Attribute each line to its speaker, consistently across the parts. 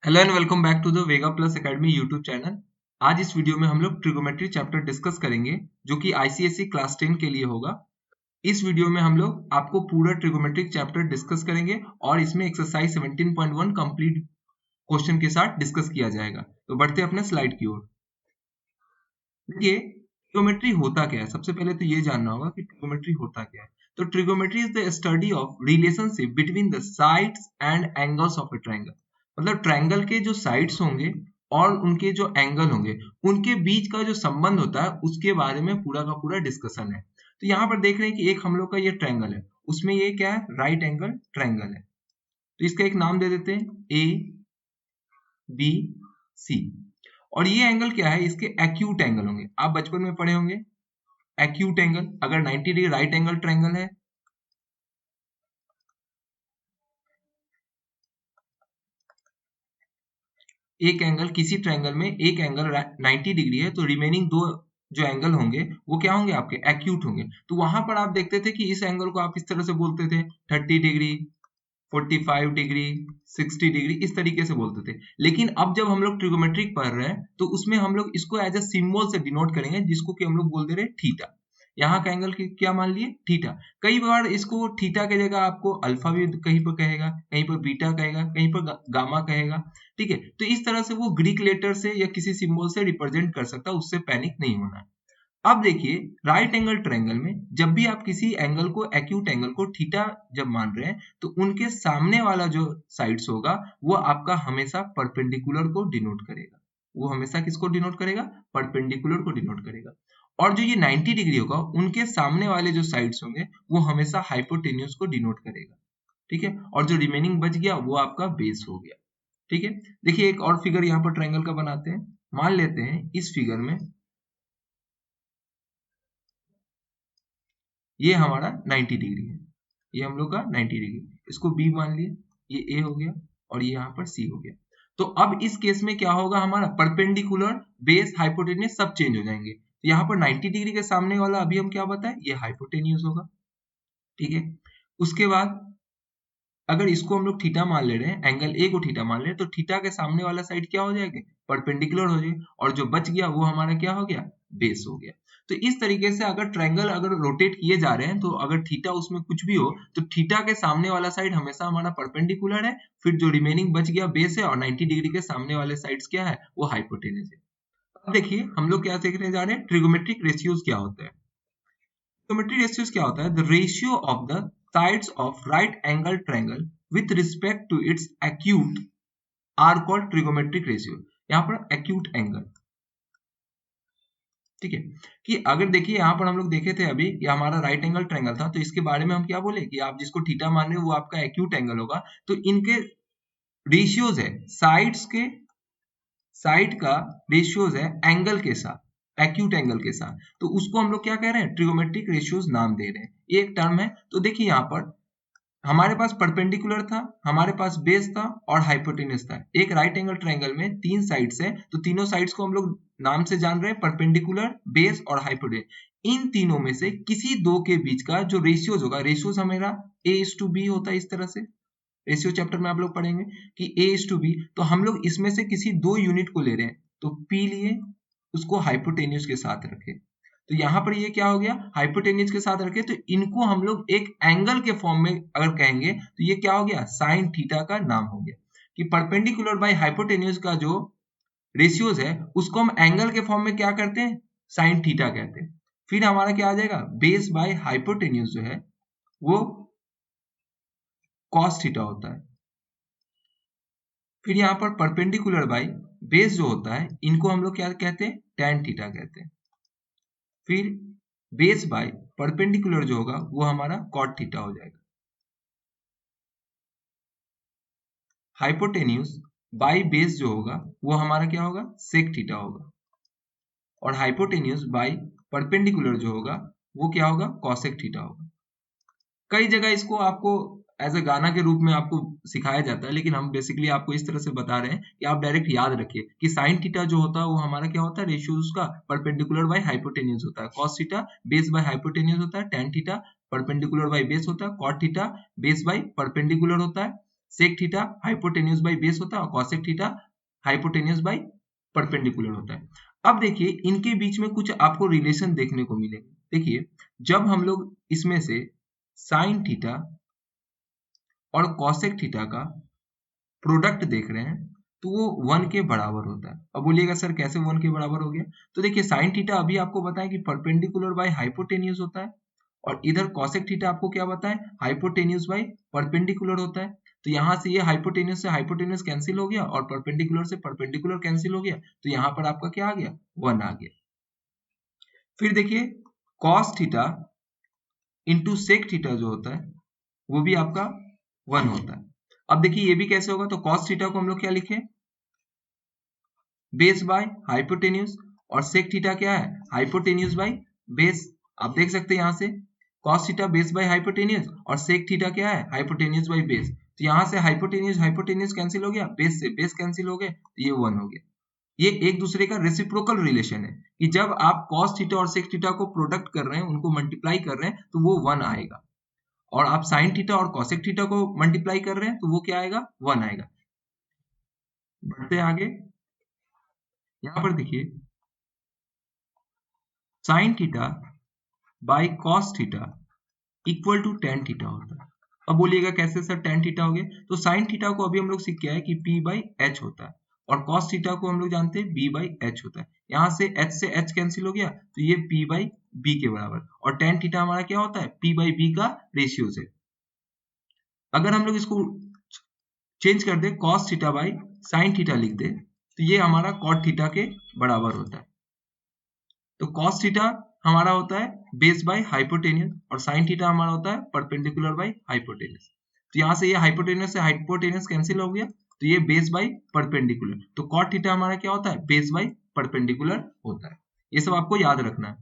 Speaker 1: Hello and welcome back to the Vega Plus Academy YouTube channel. आज इस video में हम लोग ट्रिगोमेट्री चैप्टर डिस्कस करेंगे जो कि आईसीएसई क्लास 10 के लिए होगा। इस वीडियो में हम लोग आपको पूरा ट्रिगोमेट्रिक चैप्टर डिस्कस करेंगे और इसमें एक्सरसाइज 17.1 कंप्लीट क्वेश्चन के साथ डिस्कस किया जाएगा। तो बढ़ते हैं अपने स्लाइड की ओर। देखिए ट्रिगोमेट्री होता क्या है, सबसे पहले तो ये जानना होगा कि ट्रिगोमेट्री होता क्या है। तो trigonometry is the study of relationship between the sides and angles of a triangle. मतलब ट्रायंगल के जो साइड्स होंगे और उनके जो एंगल होंगे उनके बीच का जो संबंध होता है उसके बारे में पूरा का पूरा डिस्कशन है। तो यहाँ पर देख रहे हैं कि एक हम लोग का ये ट्रायंगल है, उसमें ये क्या है, राइट एंगल ट्रायंगल है। तो इसका एक नाम दे देते हैं ए बी सी। और ये एंगल क्या है, इसके एक्यूट एंगल होंगे। आप बचपन में पढ़े होंगे एक्यूट एंगल। अगर 90 डिग्री राइट एंगल ट्रायंगल है, एक एंगल किसी ट्रायंगल में एक एंगल 90 डिग्री है तो रिमेनिंग दो जो एंगल होंगे वो क्या होंगे, आपके एक्यूट होंगे। तो वहां पर आप देखते थे कि इस एंगल को आप इस तरह से बोलते थे 30 डिग्री, 45 डिग्री, 60 डिग्री, इस तरीके से बोलते थे। लेकिन अब जब हम लोग ट्रिगोमेट्रिक पढ़ रहे हैं तो उसमें हम लोग इसको एज ए सिंबल से डिनोट करेंगे, जिसको कि हम लोग बोल दे रहे थीटा। यहाँ का एंगल क्या मान लिए, थीटा। कई बार इसको थीटा की जगह आपको अल्फा भी कहीं पर कहेगा, कहीं पर बीटा कहेगा, कहीं पर गामा कहेगा। ठीक है, तो इस तरह से वो ग्रीक लेटर से या किसी सिंबल से रिप्रेजेंट कर सकता है, उससे पैनिक नहीं होना है। अब देखिए राइट एंगल ट्रायंगल में जब भी आप किसी एंगल को, एक्यूट एंगल को थीटा जब मान रहे हैं तो उनके सामने वाला जो साइड्स होगा वो आपका हमेशा परपेंडिकुलर को डिनोट करेगा। वो हमेशा किसको डिनोट करेगा, परपेंडिकुलर को डिनोट करेगा। और जो ये 90 डिग्री होगा उनके सामने वाले जो साइड्स होंगे वो हमेशा हाइपोटेन्यूज को डिनोट करेगा। ठीक है, और जो रिमेनिंग बच गया वो आपका बेस हो गया। ठीक है, देखिए एक और फिगर यहाँ पर ट्रायंगल का बनाते हैं। मान लेते हैं इस फिगर में ये हमारा 90 डिग्री है, ये हम लोग का 90 डिग्री, इसको बी मान लिए, ये ए हो गया और ये यहाँ पर सी हो गया। तो अब इस केस में क्या होगा, हमारा परपेंडिकुलर, बेस, हाइपोटेन्यूज सब चेंज हो जाएंगे। तो यहाँ पर 90 डिग्री के सामने वाला अभी हम क्या बताए, ये हाइपोटेन्यूज होगा। ठीक है, उसके बाद अगर इसको हम लोग थीटा मान ले रहे हैं, एंगल ए को थीटा मान ले रहे हैं, तो थीटा के सामने वाला साइड क्या हो जाएगा, परपेंडिकुलर हो जाएगा, और जो बच गया वो हमारा क्या हो गया, बेस हो गया। तो इस तरीके से अगर ट्रायंगल अगर रोटेट किए जा रहे हैं तो अगर थीटा उसमें कुछ भी हो तो थीटा के सामने वाला साइड हमेशा हमारा परपेंडिकुलर है, फिर जो रिमेनिंग बच गया बेस है, और 90 डिग्री के सामने वाले साइड्स क्या है, वो हाइपोटेन्यूज है। अब देखिए हम लोग क्या सीखने जा रहे हैं, ट्रिगोमेट्रिक रेशियोज क्या होता है। ट्रिगोमेट्रिक रेशियोज क्या होता है, the ratio of the sides of right angle triangle with respect to its acute are called trigonometric ratio। यहाँ पर acute angle, ठीक है, कि अगर देखिए यहाँ पर हम लोग देखे थे अभी ये हमारा राइट एंगल ट्रायंगल था, तो इसके बारे में हम क्या बोले कि आप जिसको थीटा मान रहे हो वो आपका एक्यूट एंगल होगा। तो इनके रेशियोज है, साइड्स के, साइड का रेशियोज है एंगल के साथ, एक्यूट एंगल के साथ, तो उसको हम लोग क्या कह रहे हैं, ट्रिगोमेट्रिक रेशियोज नाम दे रहे हैं। एक टर्म है। तो देखिए यहाँ पर हमारे पास परपेंडिकुलर था, हमारे पास बेस था और हाइपोटेन्यूज था। एक राइट एंगल ट्रायंगल में तीन साइड्स हैं, तो तीनों साइड्स को हम लोग नाम से जान रहे हैं, परपेंडिकुलर, बेस और हाइपोटेन्यूज। इन तीनों में से किसी दो के बीच का जो रेशियोज होगा, रेशियोज हमारा A:B होता है। इस तरह से रेशियो चैप्टर में आप लोग पढ़ेंगे कि A:B, तो हम लोग इसमें से किसी दो यूनिट को ले रहे हैं, तो P लिए, उसको हाइपोटेन्यूज के साथ रखे। तो यहाँ पर ये क्या हो गया, हाइपोटेन्यूज के साथ रखे, तो इनको हम लोग एक एंगल के फॉर्म में अगर कहेंगे तो ये क्या हो गया, साइन थीटा का नाम हो गया। कि परपेंडिकुलर बाय हाइपोटेन्यूज का जो रेशियोज है उसको हम एंगल के फॉर्म में क्या करते हैं, साइन थीटा कहते हैं। फिर हमारा क्या आ जाएगा, बेस बाय हाइपोटेन्यूज जो है वो कॉस थीटा होता है। फिर यहाँ पर परपेंडिकुलर बाय बेस जो होता है इनको हम लोग क्या कहते हैं, टैन थीटा कहते हैं। फिर बेस बाय परपेंडिकुलर जो होगा वो हमारा कॉट थीटा हो जाएगा। हाइपोटेन्यूज बाय बेस जो होगा वो हमारा क्या होगा, सेक थीटा होगा। और हाइपोटेन्यूज बाय परपेंडिकुलर जो होगा वो क्या होगा, कॉसेक थीटा होगा। कई जगह इसको आपको एज अ गाना के रूप में आपको सिखाया जाता है, लेकिन हम बेसिकली आपको इस तरह से बता रहे हैं कि आप डायरेक्ट याद रखिए कि साइन थीटा जो होता है वो हमारा क्या होता है, रेशियो उसका परपेंडिकुलर बाय हाइपोटेन्यूज होता है। Cos theta base by hypotenuse होता है। Tan theta perpendicular by base होता है। Cot theta base by perpendicular होता है। Sec theta hypotenuse by base होता है और cosec theta hypotenuse by perpendicular होता है। अब देखिए इनके बीच में कुछ आपको रिलेशन देखने को मिलेंगे। देखिए जब हम लोग इसमें से साइन थीटा और कॉसेक थीटा का प्रोडक्ट देख रहे हैं तो वो 1 के बराबर होता है। अब बोलिएगा सर कैसे 1 के बराबर हो गया? तो देखिए साइन थीटा अभी आपको बताया कि परपेंडिकुलर बाय हाइपोटेन्यूज होता है और इधर कॉसेक थीटा आपको क्या बताएं हाइपोटेन्यूज बाय परपेंडिकुलर होता है। तो यहाँ से ये हाइपोटेन्यूज से हाइपोटेन्यूज कैंसिल हो गया और परपेंडिकुलर से परपेंडिकुलर कैंसिल हो गया, तो यहाँ पर आपका क्या आ गया 1 आ गया। फिर देखिए cos theta into sec theta जो होता है वो भी आपका 1 होता है। अब देखिए ये भी कैसे होगा, तो कॉस थीटा को हम लोग क्या लिखे बेस बाय हाइपोटेन्यूज और सेक थीटा क्या है हाइपोटेन्यूज बाय बेस। आप देख सकते हैं यहाँ से cos theta base by hypotenuse और सेक थीटा क्या है हाइपोटेन्यूज बाय बेस। तो यहाँ से हाइपोटेन्यूज हाइपोटेन्यूज कैंसिल हो गया, बेस से बेस कैंसिल हो गए, तो ये 1 हो गया। ये एक दूसरे का रेसिप्रोकल रिलेशन है कि जब आप कॉस थीटा और सेक थीटा को प्रोडक्ट कर रहे हैं उनको मल्टीप्लाई कर रहे हैं तो वो 1 आएगा और आप साइन थीटा और कॉसेक थीटा को मल्टीप्लाई कर रहे हैं तो वो क्या आएगा 1 आएगा। बढ़ते हैं आगे, यहां पर देखिए sine theta by cos theta equal to tan theta होता है। अब बोलिएगा कैसे सर टेन थीटा हो गया, तो साइन थीटा को अभी हम लोग सीख के आए कि पी बाई एच होता है और कॉस थीटा को हम लोग जानते हैं बी बाई एच होता है। यहाँ से एच कैंसिल हो गया तो ये पी बाई बी के बराबर और टेन थीटा हमारा क्या होता है पी बाई बी का रेशियो से। अगर हम लोग इसको चेंज कर दे cos theta by sine theta लिख दे तो ये हमारा कॉट थीटा के बराबर होता है। तो कॉस थीटा हमारा होता है बेस बाय हाइपोटेन्यूज और साइन थीटा हमारा होता है परपेंडिकुलर बाय हाइपोटेन्यूज। तो यहाँ से ये हाइपोटेन्यूज से हाइपोटेन्यूज कैंसिल हो गया तो ये बेस बाय परपेंडिकुलर, तो कॉट थीटा हमारा क्या होता है बेस बाय परपेंडिकुलर होता है। ये सब आपको याद रखना है।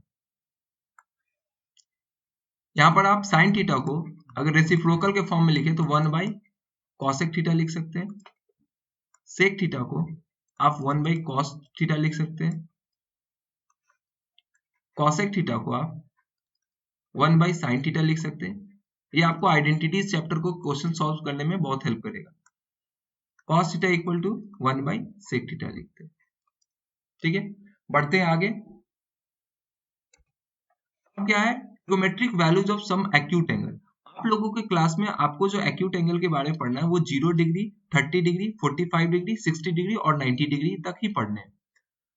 Speaker 1: यहाँ पर आप साइन थीटा को अगर रेसिप्रोकल के फॉर्म में लिखे तो 1 बाई कॉसेक थीटा लिख सकते हैं, सेक थीटा को आप 1 बाई कॉस थीटा लिख सकते हैं, कॉसेक थीटा को आप 1 बाई साइन थीटा लिख सकते हैं। ये आपको आइडेंटिटीज चैप्टर को क्वेश्चन सॉल्व करने में बहुत हेल्प करेगा। Cos theta equal to 1 by sec theta लिखते हैं। ठीक है, बढ़ते हैं आगे। अब क्या है trigonometric values of some acute angle. आप लोगों के क्लास में आपको जो एक्यूट एंगल के बारे में पढ़ना है वो 0 डिग्री 30 डिग्री 45 डिग्री 60 डिग्री और 90 डिग्री तक ही पढ़ने हैं।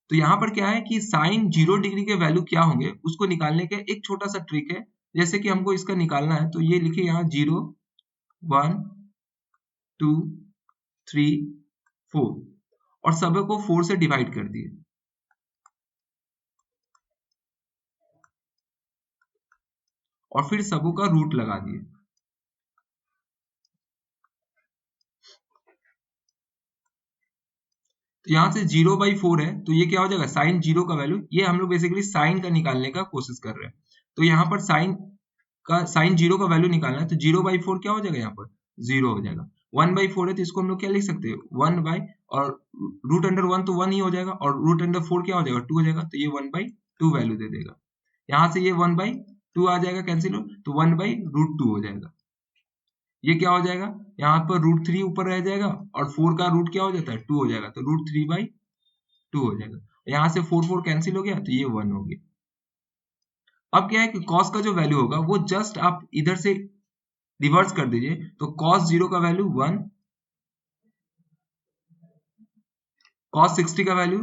Speaker 1: तो यहाँ पर क्या है कि साइन 0 डिग्री के वैल्यू क्या होंगे उसको निकालने का एक छोटा सा ट्रिक है। जैसे कि हमको इसका निकालना है तो ये लिखिए यहाँ 0 1 2 3 4 और सब को 4 से डिवाइड कर दिए और फिर सबों का रूट लगा दिए। तो यहाँ से 0/4 है तो ये क्या हो जाएगा साइन 0 का वैल्यू, ये हम लोग बेसिकली साइन का निकालने का कोशिश कर रहे हैं। तो यहाँ पर साइन 0 का वैल्यू निकालना है तो 0/4 क्या हो जाएगा यहाँ पर 0 हो जाएगा। 1/4 है तो इसको हम लोग क्या लिख सकते हैं 1 बाई और रूट अंडर 1 तो 1 ही हो जाएगा और रूट अंडर 4 क्या हो जाएगा 2 हो जाएगा, तो ये 1/2 वैल्यू दे देगा। यहाँ से ये 1/2 आ जाएगा कैंसिल हो तो 1/√2 हो जाएगा। ये क्या हो जाएगा यहाँ पर √3 ऊपर रह जाएगा और 4 का रूट क्या हो जाता है 2 हो जाएगा तो √3/2 हो जाएगा। यहाँ से 4 कैंसिल हो गया तो ये 1 हो गया। अब क्या है कि कॉस का जो वैल्यू होगा वो जस्ट आप इधर से रिवर्स कर दीजिए तो cos 0 का वैल्यू 1, cos 60 का वैल्यू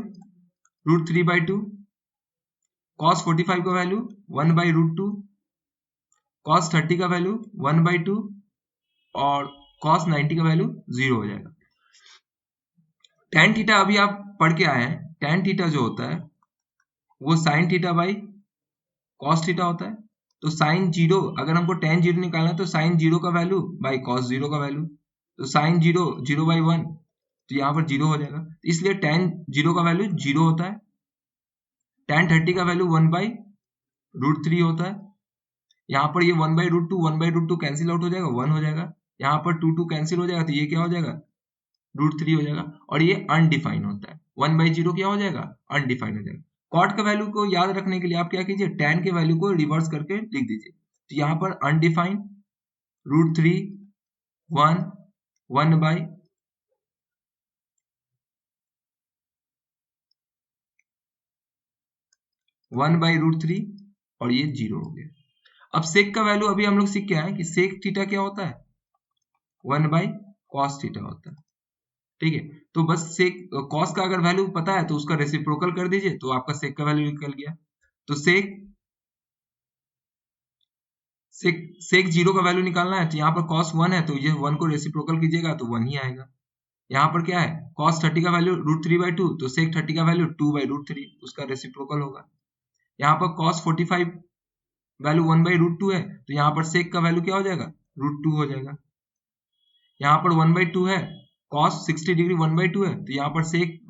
Speaker 1: √3/2, cos 45 का वैल्यू 1/√2, cos 30 का वैल्यू 1/2 और cos 90 का वैल्यू 0 हो जाएगा। tan थीटा अभी आप पढ़ के आए हैं, tan थीटा जो होता है वो sin theta by cos theta होता है। तो sin 0 अगर हमको tan 0 निकालना है तो sin 0 का वैल्यू बाई cos 0 का वैल्यू, तो sin 0 0/1 तो यहाँ पर 0 हो जाएगा, इसलिए tan 0 का वैल्यू 0 होता है। tan 30 का वैल्यू 1/√3 होता है। यहाँ पर ये 1/√2 कैंसिल आउट हो जाएगा 1 हो जाएगा, यहाँ पर 2 कैंसिल हो जाएगा तो ये क्या हो जाएगा √3 हो जाएगा और ये अनडिफाइन होता है। 1/0 क्या हो जाएगा अनडिफाइन हो जाएगा। कॉट का वैल्यू को याद रखने के लिए आप क्या कीजिए tan के वैल्यू को रिवर्स करके लिख दीजिए। तो यहाँ पर अनडिफाइन √3 1 1 बाई √3 और ये 0 हो गया। अब सेक का वैल्यू अभी हम लोग सीख के आए कि सेक थीटा क्या होता है, 1 बाई कॉस थीटा होता है। ठीक है, तो बस सेक कॉस का अगर वैल्यू पता है तो उसका रेसिप्रोकल कर दीजिए तो आपका सेक का वैल्यू निकल गया। तो सेक सेक 0 का वैल्यू निकालना है, तो यहाँ पर कॉस 1 है तो ये 1 को रेसिप्रोकल कीजिएगा तो 1 ही आएगा। यहाँ पर क्या है, कॉस 30 का वैल्यू √3/2, तो सेक 30 का वैल्यू 2/√3, उसका रेसिप्रोकल होगा। यहाँ पर कॉस 45 वैल्यू 1/√2 है, तो यहाँ पर सेक का वैल्यू क्या हो जाएगा, √2 हो जाएगा। यहाँ पर 1/2 है, कॉस 60 डिग्री 1/2 है, तो यहाँ पर सेक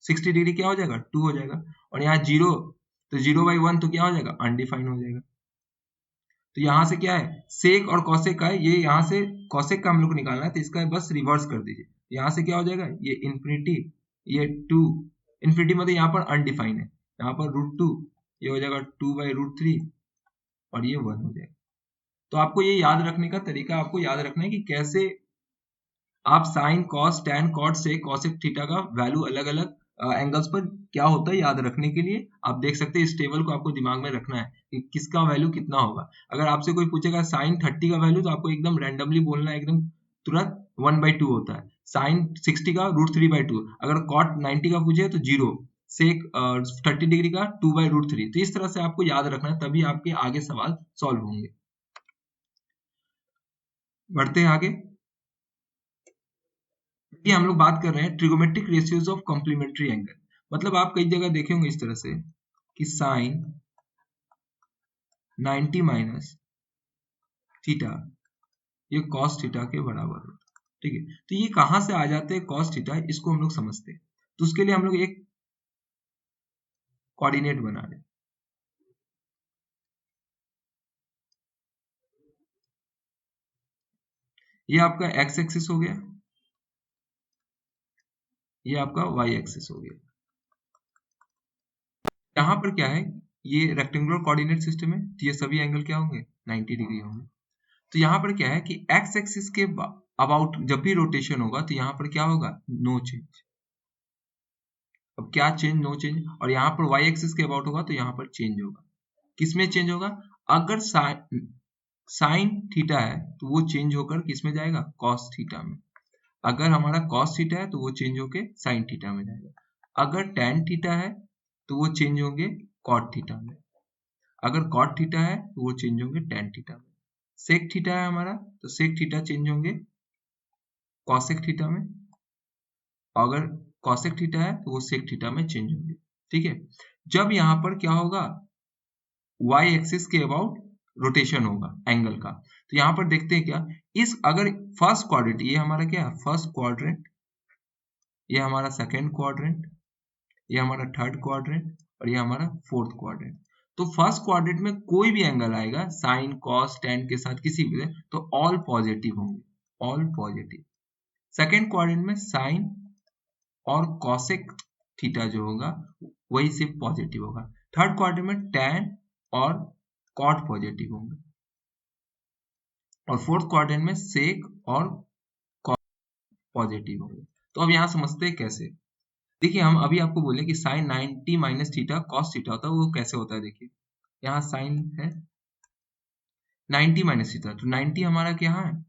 Speaker 1: 60 डिग्री क्या हो जाएगा, 2 हो जाएगा। और यहाँ 0, तो 0/1 तो क्या हो जाएगा, अनडिफाइंड हो जाएगा। तो यहाँ से क्या है, सेक और कॉसेक का है, ये यहाँ से कॉसेक का हम लोग को निकालना है, तो इसका बस रिवर्स कर दीजिए। यहाँ से क्या हो जाएगा, ये इन्फिनिटी, ये 2, इन्फिनिटी मतलब यहाँ पर अनडिफाइंड है, यहाँ पर √2, ये हो जाएगा 2/√3 और ये 1 हो जाएगा। तो आपको ये याद रखने का तरीका, आपको याद रखना है कि कैसे आप साइन कॉस टैन कॉट से कॉसेक थीटा का वैल्यू अलग अलग एंगल्स पर क्या होता है याद रखने के लिए आप देख सकते हैं। इस टेबल को आपको दिमाग में रखना है कि किसका वैल्यू कितना होगा। अगर आपसे कोई पूछेगा साइन 30 का वैल्यू, तो आपको एकदम रैंडमली बोलना है, एकदम तुरंत 1/2 होता है। साइन 60 का √3/2, अगर कॉट 90 का पूछे तो 0, सेक 30 डिग्री का 2/√3। तो इस तरह से आपको याद रखना है, तभी आपके आगे सवाल सॉल्व होंगे। बढ़ते हैं आगे। ये हम लोग बात कर रहे हैं trigonometric ratios of complementary angle. मतलब आप कई जगह देखे होंगे इस तरह से कि साइन 90 माइनस थीटा ये कॉस थीटा के बराबर होता है। ठीक है, तो ये कहां से आ जाते हैं कॉस थीटा, इसको हम लोग समझते हैं। तो उसके लिए हम लोग एक कोऑर्डिनेट बना रहे हैं। ये आपका एक्स एक्सिस हो गया, ये आपका वाई एक्सिस हो गया। यहाँ पर क्या है, ये रेक्टेंगुलर कोऑर्डिनेट सिस्टम है, तो ये सभी एंगल क्या होंगे, 90 डिग्री होंगे। तो यहाँ पर क्या है कि एक्स एक्सिस के अबाउट जब भी रोटेशन होगा तो यहाँ पर क्या होगा, नो चेंज। अब क्या चेंज, नो चेंज। और यहाँ पर वाई एक्सिस के अबाउट होगा तो यहाँ पर चेंज होगा। किसमें चेंज होगा, अगर साइन थीटा है तो वो चेंज होकर किसमें जाएगा, कॉस थीटा में। अगर हमारा कॉस थीटा है तो वो चेंज होकर साइन थीटा में जाएगा। अगर टैन थीटा है तो वो चेंज होंगे कॉट थीटा में। अगर कॉट थीटा है तो वो चेंज होंगे टैन थीटा में। सेक थीटा है हमारा तो सेक थीटा चेंज होंगे कॉसेक थीटा में। अगर कॉसेक थीटा है तो वो सेक थीटा में चेंज होंगे। ठीक है, जब यहाँ पर क्या होगा, y एक्सिस के अबाउट रोटेशन होगा एंगल का, तो यहाँ पर देखते हैं क्या, इस अगर फर्स्ट क्वाड्रेंट, ये हमारा क्या है फर्स्ट क्वाड्रेंट, ये हमारा सेकंड क्वाड्रेंट, ये हमारा थर्ड क्वाड्रेंट और ये हमारा फोर्थ क्वाड्रेंट। तो फर्स्ट क्वाड्रेंट में कोई भी एंगल आएगा साइन कॉस टैन के साथ किसी भी तो ऑल पॉजिटिव होंगे, ऑल पॉजिटिव। सेकंड क्वाड्रेंट में साइन और कॉसेक थीटा जो होगा वही सिर्फ पॉजिटिव होगा। थर्ड क्वाड्रेंट में टैन और कॉट पॉजिटिव होंगे और फोर्थ क्वाड्रेंट में सेक और कॉट पॉजिटिव होंगे। तो अब यहाँ समझते हैं कैसे। देखिए हम अभी आपको बोले कि sine 90 minus theta cos theta होता है, वो कैसे होता है। देखिए यहाँ साइन है 90 माइनस थीटा, तो 90 हमारा क्या है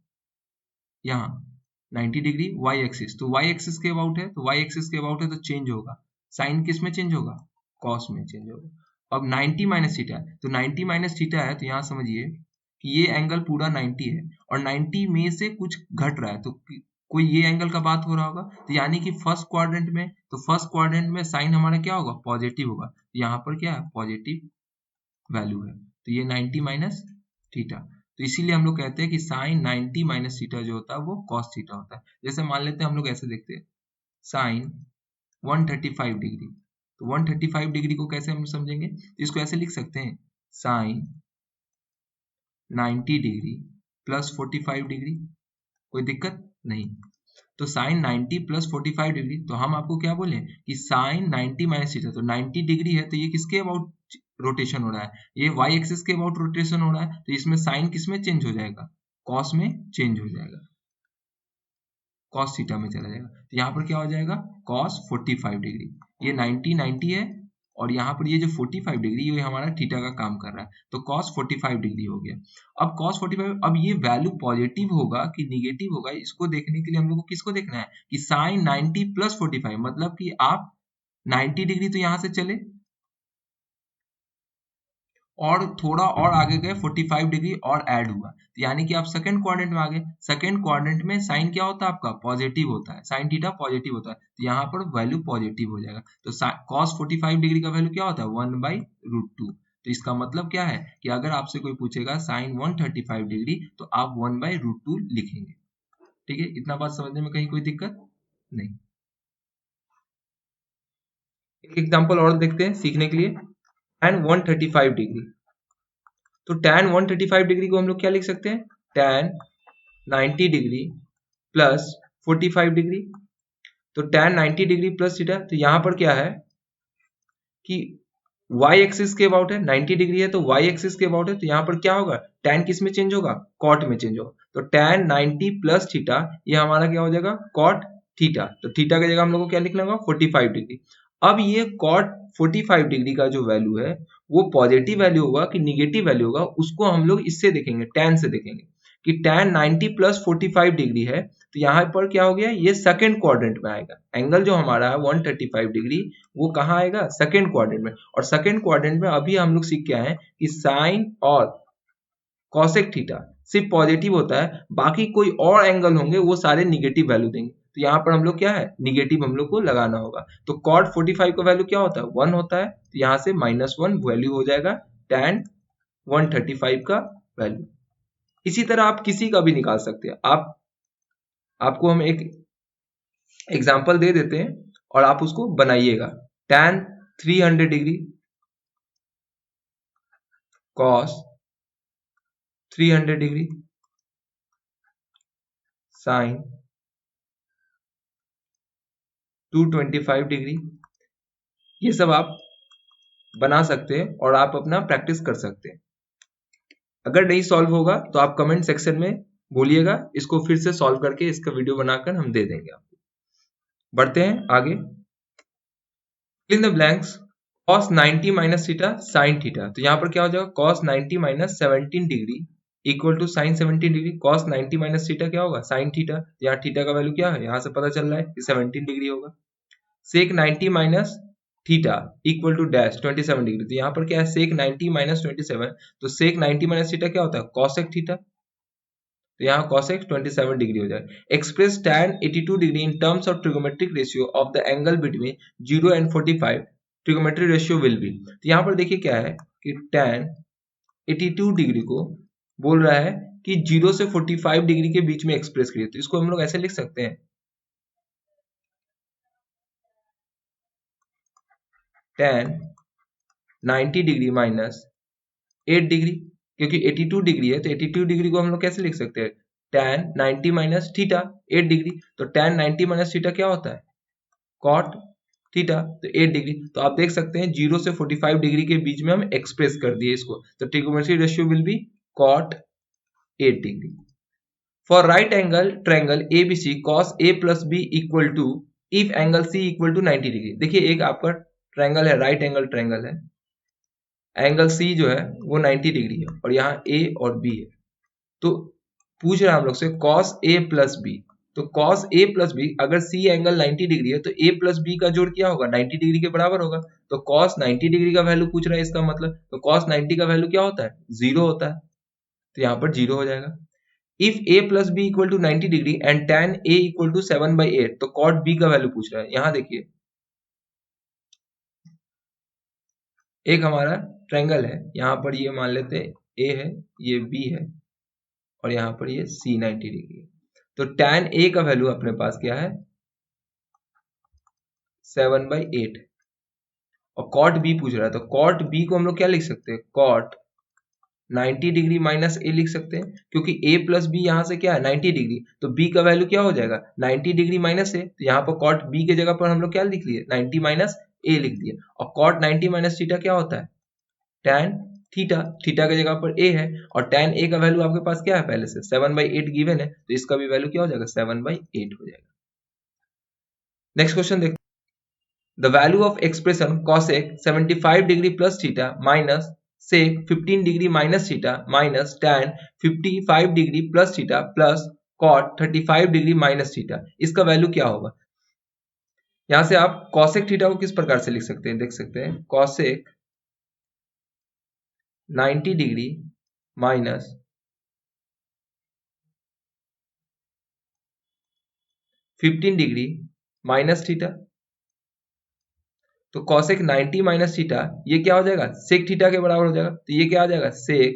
Speaker 1: यहाँ 90 डिग्री वाई एक्सिस, तो वाई एक्सिस के अबाउट है, तो वाई एक्सिस के अबाउट है तो चेंज होगा, साइन किस में चेंज होगा, कॉस में चेंज होगा। अब 90 माइनस थीटा है, तो 90 माइनस थीटा है तो यहाँ समझिए कि ये एंगल पूरा 90 है और 90 में से कुछ घट रहा है, तो कोई ये एंगल का बात हो रहा होगा। तो यानी कि फर्स्ट क्वाड्रेंट में, तो फर्स्ट क्वाड्रेंट में साइन हमारा क्या होगा, पॉजिटिव होगा। तो यहाँ पर क्या है, पॉजिटिव वैल्यू है, तो ये 90 माइनस थीटा। तो इसीलिए हम लोग कहते हैं कि साइन 90 माइनस थीटा जो होता है वो कॉस थीटा होता है। जैसे मान लेते हैं हम लोग ऐसे देखते हैं साइन 135 डिग्री, तो 135 डिग्री को कैसे हम समझेंगे, तो इसको ऐसे लिख सकते हैं साइन 90 डिग्री प्लस 45 डिग्री, कोई दिक्कत नहीं। तो साइन 90 प्लस 45 डिग्री, तो हम आपको क्या बोले कि साइन 90 माइनस थीटा, तो 90 डिग्री है तो ये किसके अबाउट रोटेशन हो रहा है, ये वाई एक्सिस के अबाउट रोटेशन हो रहा है, तो इसमें साइन किस में चेंज हो जाएगा, कॉस में चेंज हो जाएगा। कॉस थीटा में चला जाएगा। तो यहाँ पर क्या हो जाएगा, कॉस 45 डिग्री। ये 90 है और यहाँ पर ये जो 45 डिग्री ये हमारा थीटा का काम कर रहा है, तो cos 45 डिग्री हो गया। अब cos 45, अब ये वैल्यू पॉजिटिव होगा कि निगेटिव होगा, इसको देखने के लिए हम लोग को किसको देखना है कि साइन 90 प्लस 45, मतलब कि आप 90 डिग्री तो यहाँ से चले और थोड़ा और आगे गए 45 डिग्री और ऐड हुआ, तो यानी कि आप सेकंड क्वाड्रेंट में आ गए। सेकंड क्वाड्रेंट में साइन क्या होता है आपका, पॉजिटिव होता है, साइन थीटा पॉजिटिव होता है, तो यहाँ पर वैल्यू पॉजिटिव हो जाएगा। तो cos 45 डिग्री का वैल्यू क्या होता है, 1/√2। तो इसका मतलब क्या है कि अगर आपसे कोई पूछेगा साइन 135 डिग्री तो आप 1/√2 लिखेंगे। ठीक है, इतना बात समझने में कहीं कोई दिक्कत नहीं। एक एग्जाम्पल और देखते हैं सीखने के लिए, tan 135 डिग्री। तो tan 135 डिग्री को हम लोग क्या लिख सकते हैं, tan 90 डिग्री प्लस 45 डिग्री। तो tan 90 डिग्री प्लस थीटा, तो यहां पर क्या है कि y एक्सिस के अबाउट है, 90 डिग्री है तो y एक्सिस के अबाउट है, तो यहाँ पर क्या होगा, tan किस में चेंज होगा, cot में चेंज होगा। तो tan 90 प्लस थीटा ये हमारा क्या हो जाएगा, cot थीटा। तो थीटा की जगह हम लोग को क्या लिखना होगा, 45 डिग्री। अब ये cot 45 डिग्री का जो वैल्यू है वो पॉजिटिव वैल्यू होगा कि निगेटिव वैल्यू होगा, उसको हम लोग इससे देखेंगे, tan से देखेंगे कि tan 90 प्लस 45 डिग्री है, तो यहाँ पर क्या हो गया, ये सेकंड क्वाड्रेंट में आएगा। एंगल जो हमारा है 135 डिग्री वो कहाँ आएगा, सेकंड क्वाड्रेंट में। और सेकंड क्वाड्रेंट में अभी हम लोग सीख के आए हैं कि साइन और कॉसेक थीटा सिर्फ पॉजिटिव होता है, बाकी कोई और एंगल होंगे वो सारे निगेटिव वैल्यू देंगे। तो यहाँ पर हम लोग क्या है, निगेटिव हम लोग को लगाना होगा। तो cot 45 का वैल्यू क्या होता है, 1 होता है, तो यहाँ से -1 वैल्यू हो जाएगा tan 135 का वैल्यू। इसी तरह आप किसी का भी निकाल सकते हैं। आपको हम एक एग्जाम्पल दे देते हैं और आप उसको बनाइएगा। tan 300 degree cos 300 degree sin 225 degree, ये सब आप बना सकते हैं और आप अपना प्रैक्टिस कर सकते हैं। अगर नहीं सॉल्व होगा तो आप कमेंट सेक्शन में बोलिएगा, इसको फिर से सॉल्व करके इसका वीडियो बनाकर हम दे देंगे आपको। बढ़ते हैं आगे। Fill in the blanks, cos 90 minus theta sin theta. तो यहाँ पर क्या हो जाएगा, cos 90 minus 17 degree equal to sin 17 degree. cos 90 minus theta क्या होगा, sin थीटा। यहाँ थीटा का वैल्यू क्या है, यहाँ से पता चल रहा है कि 17 डिग्री होगा। sec 90 minus theta equal to dash 27 degree. तो यहाँ पर क्या है, sec 90 माइनस 27, तो sec 90 माइनस थीटा क्या होता है, cosec थीटा। तो यहाँ cosec 27 डिग्री हो जाए। Express tan 82 degree in terms of trigonometric ratio of the angle between 0 and 45, trigonometric ratio will B. तो यहाँ पर देखिए क्या है कि tan 82 डिग्री को बोल रहा है कि 0 से 45 डिग्री के बीच में एक्सप्रेस करिए। तो इसको हम लोग ऐसे लिख सकते हैं, tan 90 डिग्री माइनस 8 डिग्री, क्योंकि 82 डिग्री है तो 82 डिग्री को हम लोग कैसे लिख सकते हैं, tan 90 माइनस थीटा 8 डिग्री। तो tan 90 माइनस थीटा क्या होता है, cot थीटा, तो 8 डिग्री। तो आप देख सकते हैं 0 से 45 डिग्री के बीच में हम एक्सप्रेस कर दिए इसको, तो trigonometric ratio will be cot 8 degree. For right angle triangle ABC cos A plus B equal to if angle C equal to 90 degree. देखिए एक आपका ट्रायंगल है, राइट एंगल ट्रायंगल है, एंगल C जो है वो 90 डिग्री है और यहाँ A और B है। तो पूछ रहा है हम लोग से cos A प्लस B। तो cos A प्लस B, अगर C एंगल 90 डिग्री है तो A प्लस B का जोड़ क्या होगा, 90 डिग्री के बराबर होगा। तो cos 90 डिग्री का वैल्यू पूछ रहा है, इसका मतलब तो cos 90 का वैल्यू क्या होता है, 0 होता है, तो यहाँ पर 0 हो जाएगा। If A plus B equal to 90 degree and tan A equal to 7/8, तो cot B का वैल्यू पूछ रहा है। यहाँ देखिए एक हमारा ट्रायंगल है, यहाँ पर ये मान लेते हैं A है, ये B है और यहाँ पर ये C 90 डिग्री है। तो tan A का वैल्यू अपने पास क्या है, 7/8 और cot B पूछ रहा है। तो cot B को हम लोग क्या लिख सकते हैं, cot 90 डिग्री माइनस A लिख सकते हैं, क्योंकि A प्लस B यहाँ से क्या है 90 डिग्री, तो B का वैल्यू क्या हो जाएगा 90 डिग्री माइनस A। तो यहाँ पर cot B के जगह पर हम लोग क्या लिख लिए, 90 माइनस A लिख दिए। और cot 90 माइनस थीटा क्या होता है, tan थीटा, थीटा की जगह पर ए है और tan ए का वैल्यू आपके पास क्या है पहले से 7/8 गिवन है, तो इसका भी वैल्यू क्या हो जाएगा 7/8 हो जाएगा। नेक्स्ट क्वेश्चन देखते हैं। The value of expression cosec 75 degree plus theta minus sec 15 degree minus theta minus tan 55 degree plus theta plus cot 35 degree minus theta, इसका वैल्यू क्या होगा। यहां से आप cosec थीटा को किस प्रकार से लिख सकते हैं, देख सकते हैं cosec 90 degree minus 15 degree minus theta, तो cosec 90 माइनस थीटा ये क्या हो जाएगा sec थीटा के बराबर हो जाएगा, तो ये क्या आ जाएगा sec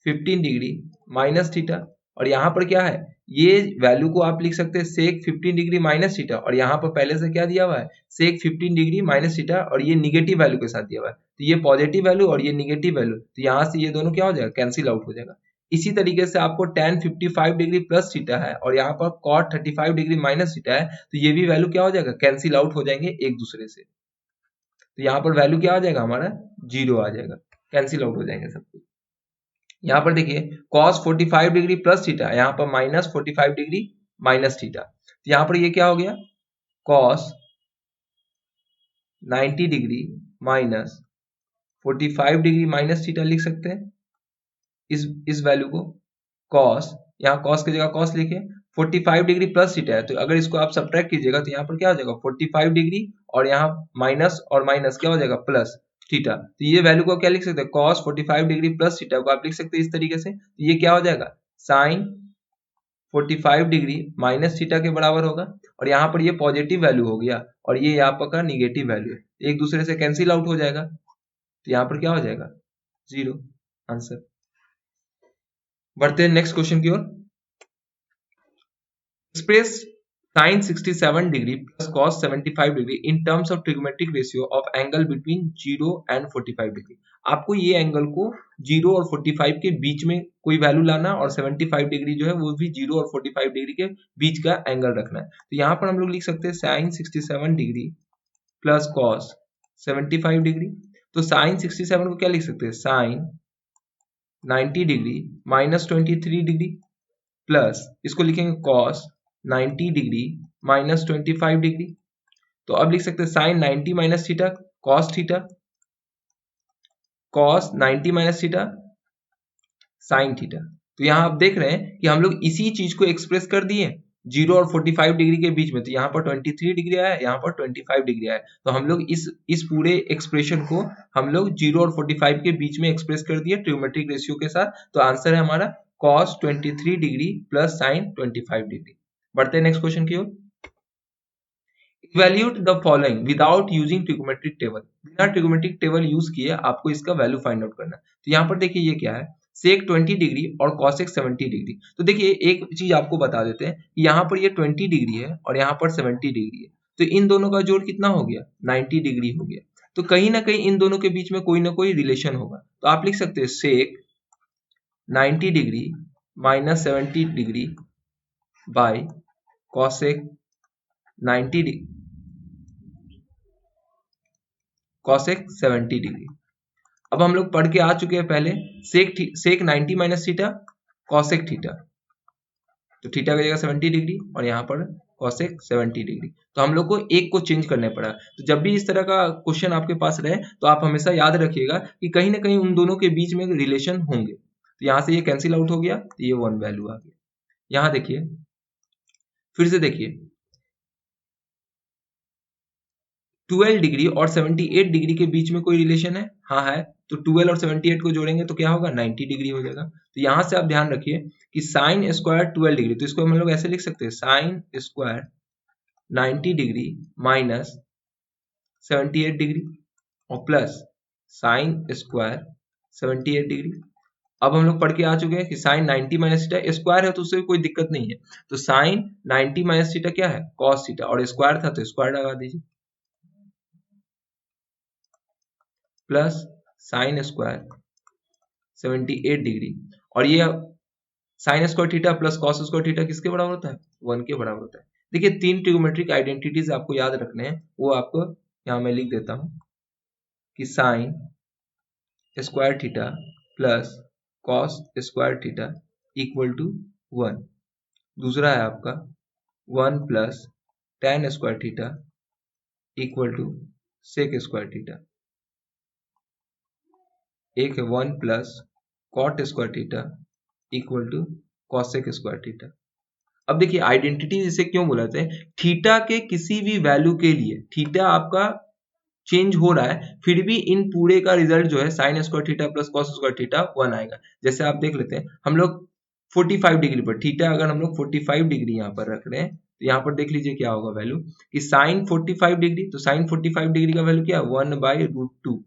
Speaker 1: 15 डिग्री माइनस थीटा, और यहां पर क्या है ये वैल्यू को आप लिख सकते हैं sec 15 डिग्री माइनस थीटा, और यहां पर पहले से क्या दिया हुआ है sec 15 डिग्री माइनस थीटा, और ये निगेटिव वैल्यू के साथ दिया हुआ है, तो ये पॉजिटिव वैल्यू और ये निगेटिव वैल्यू, तो यहां से ये दोनों क्या हो जाएगा कैंसिल आउट हो जाएगा। इसी तरीके से आपको tan 55 डिग्री प्लस थीटा है और यहाँ पर cot 35 डिग्री माइनस थीटा है, तो ये भी वैल्यू क्या हो जाएगा कैंसिल आउट हो जाएंगे एक दूसरे से, तो यहाँ पर वैल्यू क्या आ जाएगा हमारा 0 आ जाएगा, कैंसिल आउट हो जाएंगे सब कुछ। यहाँ पर देखिए cos 45 डिग्री प्लस थीटा, यहाँ पर माइनस 45 डिग्री माइनस थीटा, तो यहाँ पर ये क्या हो गया cos 90 degree minus 45 degree minus theta लिख सकते हैं इस वैल्यू को cos, यहाँ cos की जगह cos लिखे 45 डिग्री प्लस थीटा है, तो अगर इसको आप सब्ट्रैक्ट कीजिएगा तो यहाँ पर क्या हो जाएगा 45 डिग्री और यहाँ माइनस और माइनस क्या हो जाएगा प्लस थीटा, तो ये वैल्यू को क्या लिख सकते हैं cos 45 डिग्री प्लस थीटा को आप लिख सकते हैं इस तरीके से, तो ये क्या हो जाएगा sin 45 डिग्री माइनस थीटा के बराबर होगा, और यहाँ पर ये पॉजिटिव वैल्यू हो गया और ये यहाँ पर का निगेटिव वैल्यू है, एक दूसरे से कैंसिल आउट हो जाएगा, तो यहाँ पर क्या हो जाएगा 0 आंसर। बढ़ते हैं नेक्स्ट क्वेश्चन की ओर। Express sin 67 degree plus cos 75 degree in terms of trigonometric ratio of angle between 0 and 45 degree. आपको ये एंगल को 0 और 45 के बीच में कोई वैल्यू लाना और 75 डिग्री जो है वो भी 0 और 45 डिग्री के बीच का एंगल रखना है, तो यहाँ पर हम लोग लिख सकते हैं sin 67 degree plus cos 75 degree, तो sin 67 को क्या लिख सकते हैं sin 90 degree minus 23 degree plus इसको लिखेंगे cos 90 डिग्री माइनस 25 डिग्री, तो अब लिख सकते हैं sine 90 minus theta cos theta cos 90 minus theta sine theta, तो यहाँ आप देख रहे हैं कि हम लोग इसी चीज को एक्सप्रेस कर दिए 0 और 45 डिग्री के बीच में, तो यहाँ पर 23 डिग्री आया, यहाँ पर 25 डिग्री आया, तो हम लोग इस पूरे एक्सप्रेशन को हम लोग 0 और 45 के बीच में एक्सप्रेस कर दिए ट्रिग्नोमेट्रिक रेशियो के साथ, तो आंसर है हमारा cos 23 degree plus sine 25 degree. बढ़ते हैं नेक्स्ट क्वेश्चन की ओर। Evaluate the following without using trigonometric table, बिना ट्रिग्नोमेट्रिक टेबल यूज किए आपको इसका वैल्यू फाइंड आउट करना है, तो यहाँ पर देखिए ये क्या है सेक 20 डिग्री और कॉसेक 70 डिग्री, तो देखिए एक चीज आपको बता देते हैं कि यहाँ पर ये 20 डिग्री है और यहाँ पर 70 डिग्री है, तो इन दोनों का जोड़ कितना हो गया 90 डिग्री हो गया, तो कहीं ना कहीं इन दोनों के बीच में कोई ना कोई रिलेशन होगा, तो आप लिख सकते हैं सेक 90 degree minus 70 degree by cosec 90 degree cosec 70 degree. अब हम लोग पढ़ के आ चुके हैं पहले सेक 90 माइनस थीटा कॉसेक थीटा, तो थीटा की जगह 70 डिग्री और यहाँ पर कॉसेक 70 डिग्री, तो हम लोग को एक को चेंज करने पड़ा, तो जब भी इस तरह का क्वेश्चन आपके पास रहे तो आप हमेशा याद रखिएगा कि कहीं ना कहीं उन दोनों के बीच में रिलेशन होंगे, तो यहाँ से ये कैंसिल आउट हो गया, तो ये 1 वैल्यू आ गया। यहाँ देखिए फिर से देखिए 12 डिग्री और 78 डिग्री के बीच में कोई रिलेशन है, हाँ है, तो 12 और 78 को जोड़ेंगे तो क्या होगा 90 डिग्री हो जाएगा, तो यहां से आप ध्यान रखिए कि साइन स्क्वायर 12 डिग्री, तो इसको हम लोग ऐसे लिख सकते हैं sign square 90 degree minus 78 degree और प्लस साइन स्क्वायर 78 डिग्री। अब हम लोग पढ़ के आ चुके हैं कि साइन 90 माइनस थीटा स्क्वायर है तो उससे कोई दिक्कत नहीं है, तो साइन 90 माइनस थीटा क्या है कॉस थीटा और स्क्वायर था तो स्क्वायर लगा दीजिए प्लस साइन स्क्वायर 78 डिग्री, और ये sign square theta plus cos square theta किसके बराबर होता है 1 के बराबर होता है। देखिए 3 ट्रिग्नोमेट्रिक आइडेंटिटीज आपको याद रखने हैं, वो आपको यहाँ मैं लिख देता हूं कि sine square theta plus cos square theta equal to 1। दूसरा है आपका 1 plus tan square theta equal to sec square theta. एक है 1 plus cot square theta equal to cosec square theta. अब देखिए आइडेंटिटी इसे क्यों बुलाते हैं, थीटा के किसी भी वैल्यू के लिए थीटा आपका चेंज हो रहा है फिर भी इन पूरे का रिजल्ट जो है sign square theta plus cos square theta 1 आएगा। जैसे आप देख लेते हैं हम लोग 45 डिग्री पर थीटा अगर हम लोग 45 डिग्री यहाँ पर रख रहे हैं तो यहाँ पर देख लीजिए क्या होगा वैल्यू कि साइन 45 डिग्री, तो साइन 45 डिग्री का वैल्यू क्या है 1/√2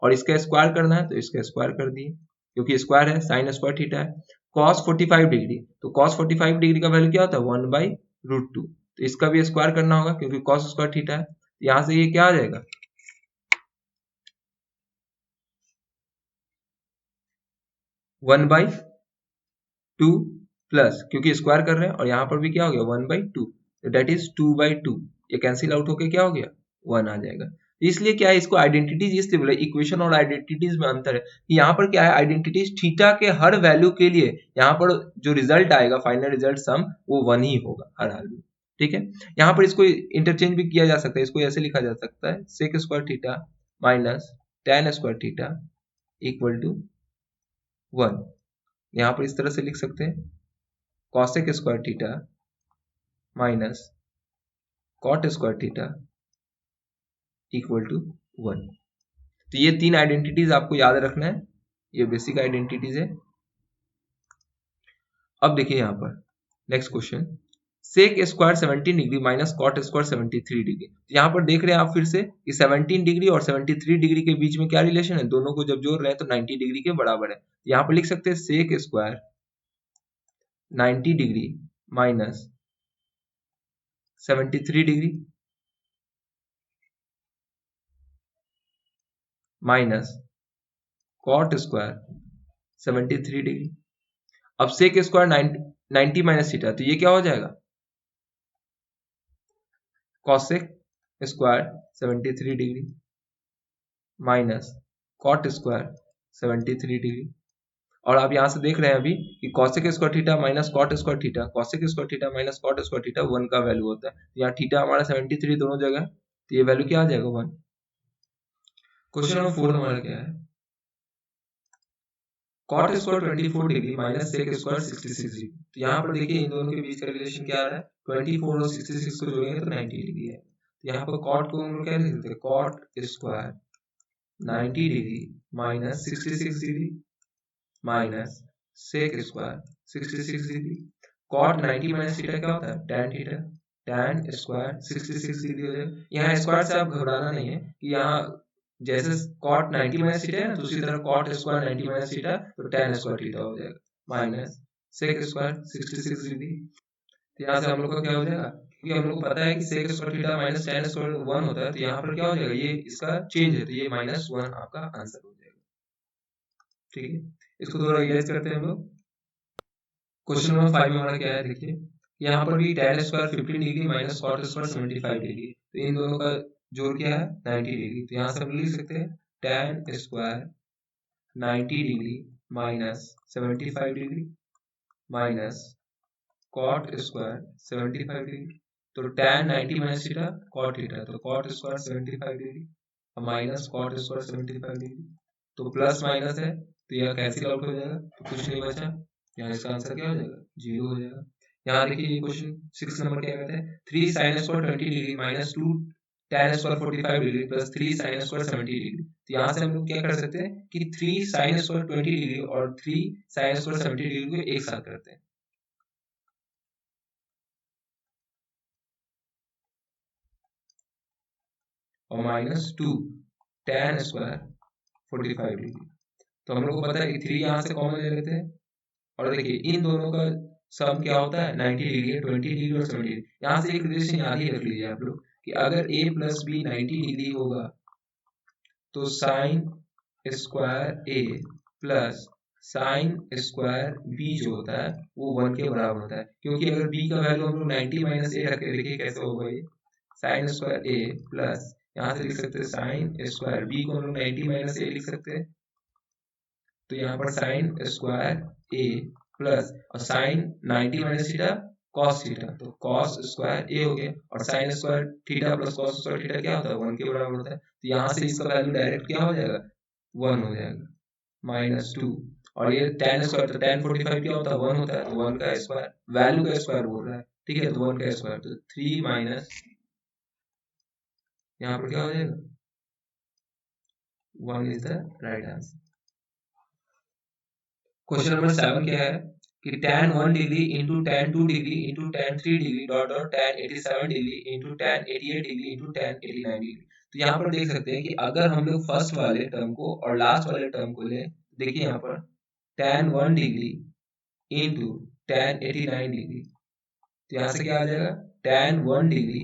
Speaker 1: और इसका स्क्वायर करना है तो इसका स्क्वायर कर दिए क्योंकि स्क्वायर है साइन स्क्वायर थीटा है। कॉस 45 डिग्री, तो कॉस 45 डिग्री का वैल्यू क्या होता है 1/√2, तो इसका भी स्क्वायर करना होगा क्योंकि कॉस स्क्वायर थीटा है। यहाँ से ये क्या आ जाएगा 1/2 प्लस क्योंकि स्क्वायर कर रहे हैं और यहाँ पर भी क्या हो गया 1/2, तो डेट इज 2/2। ये कैंसिल आउट होके क्या हो गया 1 आ जाएगा। इसलिए क्या है इसको आइडेंटिटीज इसलिए बोला, इक्वेशन और आइडेंटिटीज में अंतर है कि यहाँ पर क्या है आइडेंटिटीज थीटा के हर वैल्यू के लिए यहाँ पर जो रिजल्ट आएगा फाइनल रिजल्ट सम वो 1 ही होगा हर हाल में। ठीक है, यहाँ पर इसको इंटरचेंज भी किया जा सकता है, इसको ऐसे लिखा जा सकता है sec square theta minus tan square theta equal to 1। यहाँ पर इस तरह से लिख सकते हैं cosec square theta minus cot square theta equal to 1। तो ये तीन आइडेंटिटीज आपको याद रखना है, ये बेसिक आइडेंटिटीज है। अब देखिए यहाँ पर next question sec square 17 degree minus cot square 73 degree. यहाँ पर देख रहे हैं आप फिर से कि 17 डिग्री और 73 डिग्री के बीच में क्या रिलेशन है, दोनों को जब जोड़ रहे हैं तो 90 डिग्री के बराबर है। यहाँ पर लिख सकते हैं sec square 90 degree minus 73 degree minus cot square 73 degree. अब सेक स्क्वायर 90 माइनस थीटा, तो ये क्या हो जाएगा cosec square 73 degree minus cot square 73 degree. और आप यहां से देख रहे हैं अभी कि cosec square theta minus cot square theta, cosec square theta minus cot square theta 1 का वैल्यू होता है। यहाँ थीटा हमारा 73 दोनों जगह, तो ये वैल्यू क्या आ जाएगा 1। क्वेश्चन नंबर 4 हमारा क्या है cot square 24 degree minus sec square 66 degree. तो यहाँ पर देखिए इन दोनों के बीच का रिलेशन क्या आ रहा है 24 और 66 को जोड़ेंगे तो 90 डिग्री है। तो यहाँ पर कॉट को हम लोग क्या लिख सकते हैं cot square 90 degree minus 66 degree minus sec square 66 degree. Cot 90 minus theta क्या होता है tan theta, tan square 66 degree हो जाएगा। यहाँ स्क्वायर से आप घबराना नहीं है कि यहाँ जैसे कॉट 90 माइनस थीटा है ना, तो उसी तरह कॉट स्क्वायर 90 माइनस थीटा तो tan स्क्वायर थीटा हो जाएगा माइनस सेक स्क्वायर 66 डिग्री। तो यहाँ से हम लोग का क्या हो जाएगा क्योंकि हम लोग को पता है कि sec square theta minus tan square 1 होता है, तो यहाँ पर क्या हो जाएगा ये इसका चेंज है तो ये -1 आपका आंसर हो जाएगा। ठीक है, इसको थोड़ा रियलाइज करते हैं हम लोग। क्वेश्चन नंबर 5 में हमारा क्या है देखिए यहाँ पर भी tan square 15 degree minus cot square 75 degree, तो इन दोनों का जोड़ क्या है 90 डिग्री। तो यहाँ से हम लिख सकते हैं tan square 90 degree minus 75 degree minus cot square 75 degree. तो tan 90 minus theta cot theta, तो cot square 75 degree minus cot square 75 degree, तो प्लस माइनस है तो यह कैंसिल आउट हो जाएगा तो कुछ नहीं बचा। यहाँ इसका आंसर क्या हो जाएगा 0 हो जाएगा। यहाँ देखिए ये क्वेश्चन 6 नंबर क्या कहते हैं 3 sin square 20 degree minus 2 tan square 45 degree plus 3 sin square 70 degree. तो यहाँ से हम लोग क्या कर सकते हैं कि 3 sin स्क्वायर 20 डिग्री और 3 sin स्क्वायर 70 डिग्री को एक साथ करते हैं। और माइनस 2 tan स्क्वायर 45 डिग्री, तो हम लोग को पता है कि 3 यहाँ से कॉमन ले लेते हैं और देखिए इन दोनों का सम क्या होता है 90 डिग्री है 20 डिग्री और 70 डिग्री। यहाँ से एक रिलेशन याद ही रख लीजिए आप लोग कि अगर a प्लस बी 90 डिग्री होगा तो sine square a plus sine square b जो होता है वो 1 के बराबर होता है, क्योंकि अगर b का वैल्यू हम लोग 90 माइनस a रख के देखिए कैसे होगा ये साइन स्क्वायर a प्लस यहाँ से लिख सकते हैं साइन स्क्वायर b को हम लोग 90 माइनस a लिख सकते हैं तो यहाँ पर साइन स्क्वायर ए प्लस और sine 90 minus theta cos theta, तो कॉस स्क्वायर ए हो गया, और sine square theta plus cos square theta क्या होता है, 1 के बराबर होता है। तो यहाँ से इसका वैल्यू डायरेक्ट क्या हो जाएगा, 1 हो जाएगा, -2। और ये tan स्क्वायर, तो tan 45 क्या होता है, 1 होता है, तो 1 का स्क्वायर, वैल्यू का स्क्वायर बोल रहा है, ठीक है, तो 1 का स्क्वायर, तो 3 माइनस यहाँ पर क्या हो जाएगा, 1 is the right answer. Question number 7 क्या है कि tan 1 degree into tan 2 degree into tan 3 degree dot dot tan 87 degree into tan 88 degree into tan 89 degree. तो यहाँ पर देख सकते हैं कि अगर हम लोग फर्स्ट वाले टर्म को और लास्ट वाले टर्म को ले, देखिए यहाँ पर tan 1 degree into tan 89 degree, तो यहाँ से क्या आ जाएगा, tan 1 डिग्री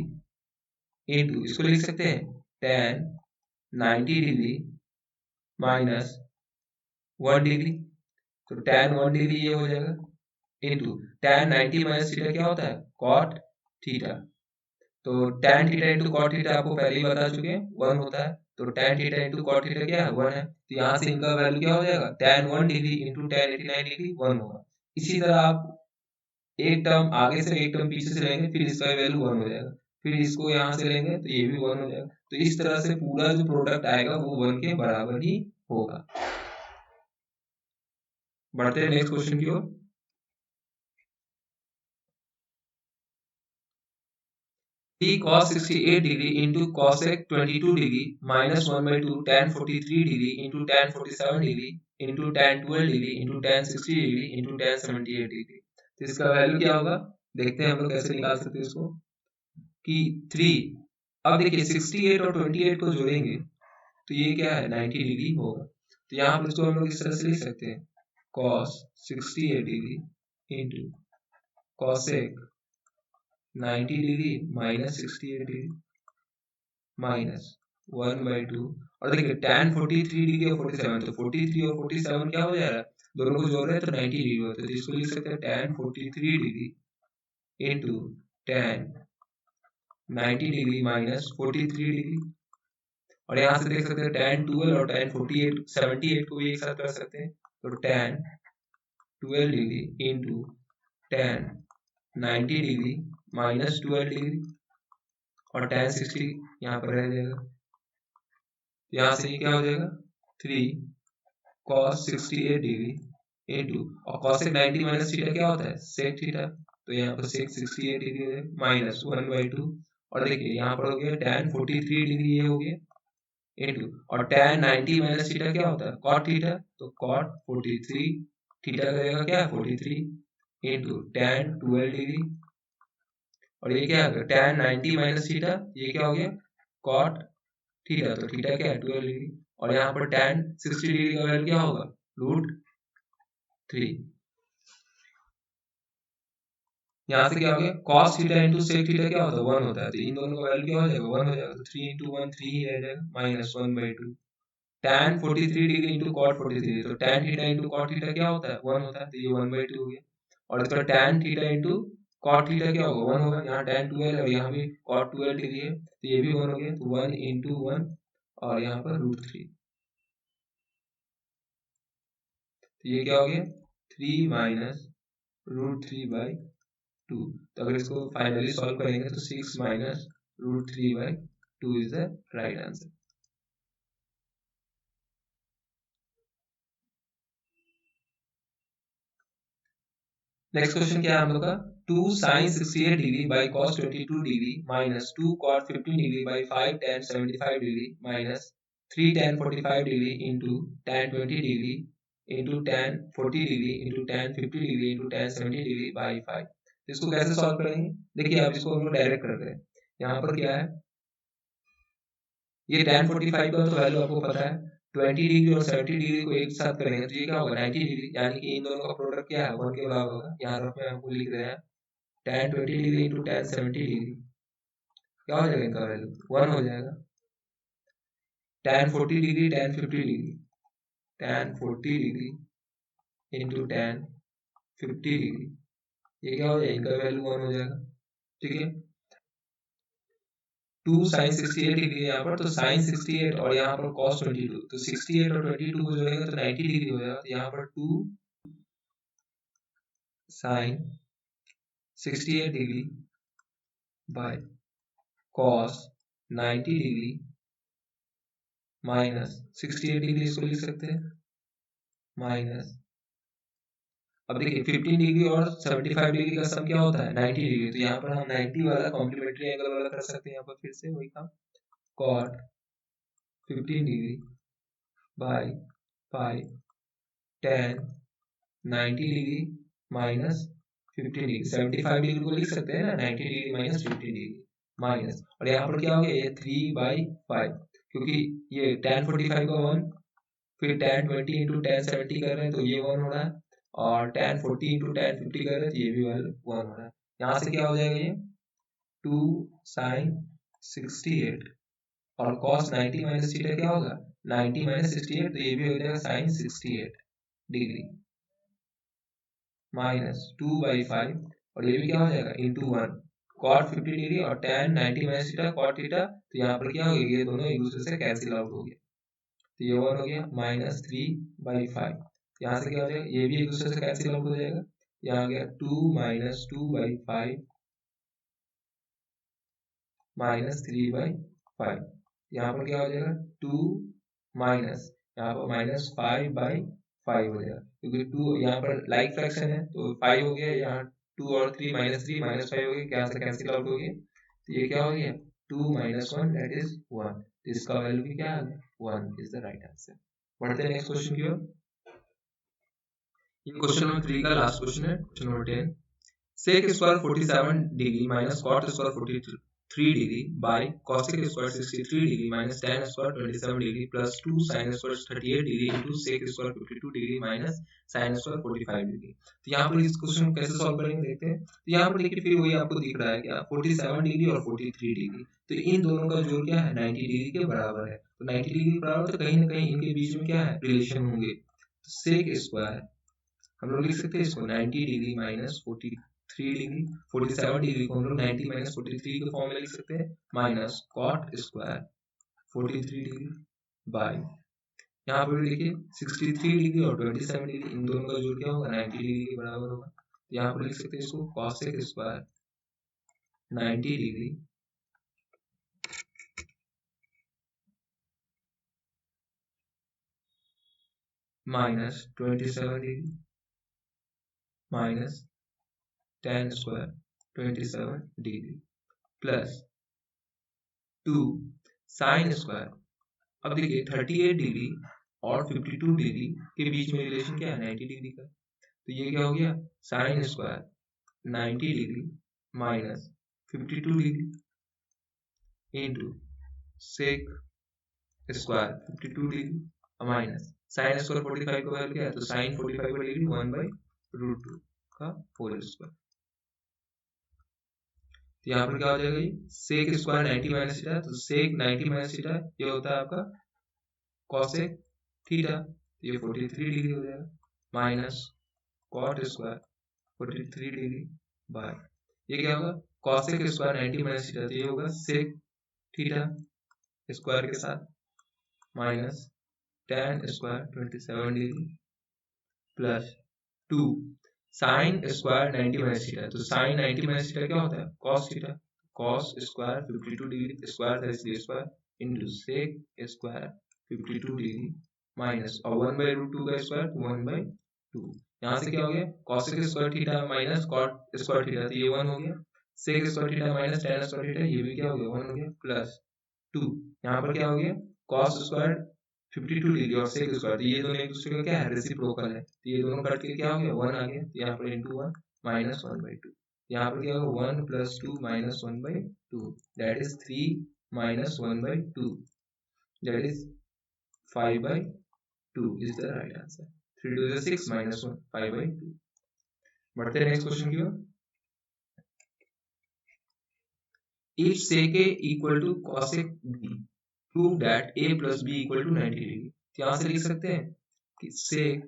Speaker 1: इंटू, इसको लिख सकते हैं tan 90 डिग्री माइनस 1 डिग्री, तो tan 1 डिग्री ये हो जाएगा इंटू tan 90 माइनस थीटा क्या होता है, cot थीटा, तो tan theta into cot theta आपको पहले ही बता चुके हैं 1 होता है, तो tan theta into cot theta क्या है, 1 है, तो यहाँ से इनका वैल्यू क्या हो जाएगा, tan 1 degree into tan 89 degree 1 होगा। इसी तरह आप एक टर्म आगे से एक टर्म पीछे से लेंगे, फिर इसका वैल्यू 1 हो जाएगा, फिर इसको यहाँ से लेंगे तो ये भी 1 हो जाएगा, तो इस तरह से पूरा जो प्रोडक्ट आएगा वो 1 के बराबर ही होगा। बढ़ते हैं नेक्स्ट क्वेश्चन की ओर। T cos 68 degree into cosec 22 degree minus 1 by 2 tan 43 degree into tan 47 degree into tan 12 degree into tan 60 degree into tan 78 degree। तो इसका वैल्यू क्या होगा, देखते हैं हम लोग कैसे निकाल सकते हैं इसको, कि 3, अब देखिए 68 और 28 को जोड़ेंगे तो ये क्या है, 90 डिग्री होगा, तो यहाँ पर इसको हम लोग इस तरह से लिख सकते हैं, cos 68 degree into cosec 90 degree minus 68 degree minus 1 by 2, और देखिए tan 43 डिग्री और 47, तो 43 और 47 क्या हो जा रहा है, दोनों को जोड़ रहे हैं तो 90 डिग्री होता है, तो इसको लिख सकते हैं tan 43 degree into tan 90 degree minus 43 degree, और यहाँ से देख सकते हैं tan 12 और tan 48 78 को भी एक साथ कर सकते हैं, तो tan 12 degree into tan 90 degree minus 12 degree, और tan 60 यहाँ पर रह जाएगा, यहाँ से क्या हो जाएगा, 3 cos 68 डिग्री इंटू, और cosec 90 माइनस थीटा क्या होता है, sec थीटा, तो यहाँ पर sec 68 डिग्री है माइनस 1 by 2, और देखिए यहाँ पर हो गया tan 43 डिग्री ये हो गया इंटू, और tan 90 माइनस थीटा क्या होता है, cot थीटा, तो cot 43 थीटा का जगह क्या है 43 इंटू tan 12 डिग्री, और ये क्या है tan 90 माइनस थीटा, ये क्या हो गया cot थीटा, तो थीटा क्या है 12 डिग्री, और यहाँ पर tan 60 डिग्री का वैल्यू क्या होगा, √3, यहाँ से क्या हो गया cos theta into sec theta क्या होता है 1 होता है, तो इन दोनों का वैल्यू क्या हो जाएगा 1 हो जाएगा, तो 3 इंटू 1 3 ही रह जाएगा minus 1 by 2, tan 43 degree into cot 43, तो tan theta into cot theta क्या होता है 1 होता है, तो ये 1 by 2 हो गया, और इसका tan theta into cot theta क्या होगा 1 होगा, यहाँ tan 12 और यहाँ भी cot 12 डिग्री है तो ये भी 1 हो गया, तो 1 इंटू 1 और यहाँ पर √3, तो ये क्या हो गया 3 माइनस √3 by 2, तो अगर इसको फाइनली सॉल्व करेंगे तो 6 minus √3 by 2 is the right answer. Next question क्या है हम लोग का, 2 sin 68 degree by cos 22 degree minus 2 cot 15 degree by 5 tan 75 degree minus 3 tan 45 degree into tan 20 degree into tan 40 degree into tan 50 degree into tan 70 degree by 5। इसको कैसे solve करेंगे, देखिए अब इसको हम लोग डायरेक्ट कर रहे हैं, यहाँ पर क्या है, ये tan 45 का तो वैल्यू आपको पता है, 20 डिग्री और 70 डिग्री को एक साथ करेंगे तो ये क्या होगा 90 डिग्री, यानी कि इन दोनों का प्रोडक्ट क्या है 1 के बराबर होगा, यहाँ रफ में हमको लिख रहे हैं tan 20 degree into tan 70 degree क्या हो जाएगा इनका वैल्यू 1 हो जाएगा, tan 40 degree tan 50 degree, tan 40 degree into tan 50 degree, ये क्या हो जाएगा इनका वैल्यू 1 हो जाएगा, ठीक है। 2 sin 68 डिग्री है यहाँ पर, तो sin 68 और यहाँ पर cos 22, तो 68 और 22 को जोड़ेंगे तो 90 डिग्री हो जाएगा। तो यहाँ पर 2 sin 68 degree by cos 90 degree minus 68 degree, इसको लिख सकते हैं माइनस, अब देखिए 15 डिग्री और 75 डिग्री का सम क्या होता है 90 डिग्री, तो यहाँ पर हम 90 वाला कॉम्प्लीमेंट्री एंगल वाला कर सकते हैं। यहाँ पर फिर से वही काम, cot 15 degree by pi tan 90 degree minus 15 degree, 75 degree को लिख सकते हैं ना, 90 डिग्री माइनस 15 डिग्री माइनस, और यहाँ पर क्या हो गया ये 3/5, क्योंकि ये tan 45 का 1, फिर tan 20 इंटू tan 70 कर रहे हैं तो ये 1 हो रहा है, और tan 40 इंटू tan 50 कर रहे हैं तो ये भी 1 हो रहा है। यहाँ से क्या हो जाएगा ये 2 sin 68 और cos 90 माइनस थीटा क्या होगा 90 माइनस 68, तो ये भी हो जाएगा sin 68 डिग्री माइनस 2/5, और ये भी क्या हो जाएगा इंटू 1 cot 50 डिग्री और tan 90 minus theta cot theta, तो यहाँ पर क्या हो गया ये दोनों एक दूसरे से कैंसिल आउट हो गया, तो ये 1 हो गया माइनस 3/5, यहाँ से क्या हो जाएगा ये भी एक दूसरे से कैंसिल आउट हो जाएगा, यहाँ आ गया 2 माइनस 2/5 माइनस 3/5, यहाँ पर क्या हो जाएगा 2 माइनस, यहाँ पर माइनस 5/5 हो जाएगा, क्योंकि 2 यहाँ पर लाइक फ्रैक्शन है तो 5 हो गया, यहाँ 2 और 3 माइनस 5 हो गया, यहाँ से कैंसिल आउट हो गया, तो ये क्या हो गया 2 माइनस 1 दैट इज 1, इसका वैल्यू भी क्या आ गया 1 इज द राइट आंसर। बढ़ते हैं नेक्स्ट क्वेश्चन की ओर। ये क्वेश्चन नंबर 3 का लास्ट क्वेश्चन है, question number 10, sec square 47 degree minus cot square 43 degree bye cosec square 63 degree minus tan square 27 degree plus 2 sin square 38 degree into sec square 52 degree minus sin square 45 degree. तो यहाँ पर इस question को कैसे solve करेंगे देखते हैं। तो यहाँ पर देखिए फिर वही आपको दिख रहा है क्या 47 डिग्री और 43 डिग्री, तो इन दोनों का जोड़ क्या है 90 डिग्री के बराबर है, तो 90 डिग्री के बराबर तो कहीं ना कहीं इनके बीच में क्या है रिलेशन होंगे, तो sec स्क्वायर हम लोग लिख सकते हैं इसको 90 डिग्री माइनस 43 डिग्री, 47 डिग्री को हम लोग 90 माइनस 43 के फॉर्म में लिख सकते हैं minus cot square 43 degree bye, यहाँ पर देखिए 63 डिग्री और 27 डिग्री इन दोनों का जोड़ क्या होगा 90 डिग्री के बराबर होगा, तो यहाँ पर लिख सकते हैं इसको cosec square 90 degree minus 27 degree minus tan square 27 degree plus 2 sin square, अब देखिए 38 डिग्री और 52 डिग्री के बीच में रिलेशन क्या है 90 डिग्री का, तो ये क्या हो गया sine square 90 degree minus 52 degree into sec square 52 degree minus sine square 45 का वैल्यू क्या है, तो साइन 45 का डिग्री 1/√2 का होल स्क्वायर, तो यहाँ पर क्या हो जाएगा ये सेक स्क्वायर 90 माइनस थीटा, तो सेक 90 माइनस थीटा ये होता है आपका कॉसेक थीटा, तो ये 43 डिग्री हो जाएगा minus cot square 43 degree by, ये क्या होगा कॉसेक स्क्वायर 90 माइनस थीटा, तो ये होगा सेक थीटा स्क्वायर के साथ minus tan square 27 degree plus 2 sine square 90 minus theta, तो साइन 90 माइनस थीटा क्या होता है cos theta, cos square 52 degree square था इसलिए square into sec square 52 degree minus और 1/√2 का स्क्वायर 1/2, यहाँ से क्या हो गया cosec square theta minus cot square theta, तो ये 1 हो गया, sec square theta minus tan square theta ये भी क्या हो गया 1 हो गया, प्लस 2 यहाँ पर क्या हो गया कॉस स्क्वायर 52 डिग्री और सेक स्क्वायर, तो ये दोनों एक दूसरे का क्या है रेसिप्रोकल है, तो ये दोनों कट के क्या हो गया 1 आ गया, तो यहाँ पर इंटू 1 माइनस 1/2, यहाँ पर क्या होगा 1 plus 2 minus 1/2 that is 3 minus 1/2 that is 5/2 is the right answer, 3 2 is 6 minus 1 5/2। बढ़ते हैं नेक्स्ट क्वेश्चन की ओर। If sec A equal to cosec B, prove that A plus B equal to 90 degree, यहाँ से लिख सकते हैं कि sec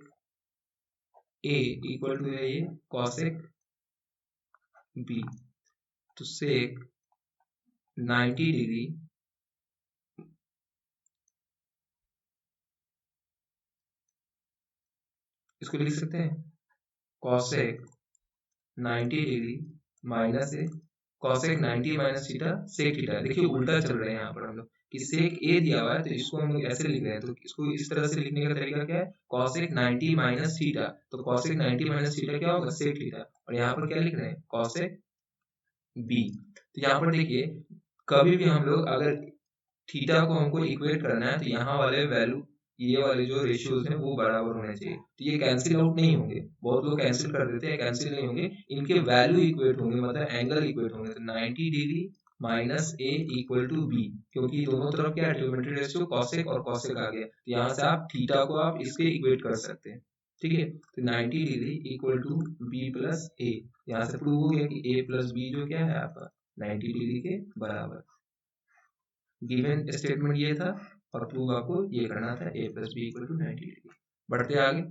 Speaker 1: A equal to है ये cosec B, तो sec 90 डिग्री इसको लिख सकते हैं cosec 90 degree minus A cosec 90 minus theta sec theta. देखिए उल्टा चल रहे हैं यहाँ पर हम लोग कि सेक ए दिया हुआ है तो इसको हम लोग ऐसे लिख रहे हैं, तो इसको इस तरह से लिखने का तरीका क्या है, कॉसेक 90 माइनस थीटा। तो कॉसेक 90 माइनस थीटा क्या होगा, सेक थीटा। और यहाँ पर क्या लिख रहे हैं, कॉसेक बी। तो यहाँ पर देखिए कभी भी हम लोग अगर थीटा को हमको इक्वेट करना है तो यहाँ वाले वैल्यू, ये वाले जो रेशियोज हैं वो बराबर होने चाहिए। तो ये कैंसिल आउट नहीं होंगे, बहुत लोग कैंसिल कर देते हैं, कैंसिल नहीं होंगे, इनके वैल्यू इक्वेट होंगे, मतलब एंगल इक्वेट होंगे। तो 90 degree minus A equal to B, क्योंकि दोनों तरफ क्या है, ट्रिग्नोमेट्री रेशियो कॉसेक और कॉसेक आ गया, तो यहाँ से आप थीटा को आप इसके इक्वेट कर सकते हैं। ठीक है, तो 90 degree equal to B plus A, यहाँ से प्रूव हो गया कि ए प्लस बी जो क्या है आपका 90 डिग्री के बराबर। गिवन स्टेटमेंट ये था और प्रूव आपको ये करना था, a plus B equal to 90 degree. बढ़ते आगे,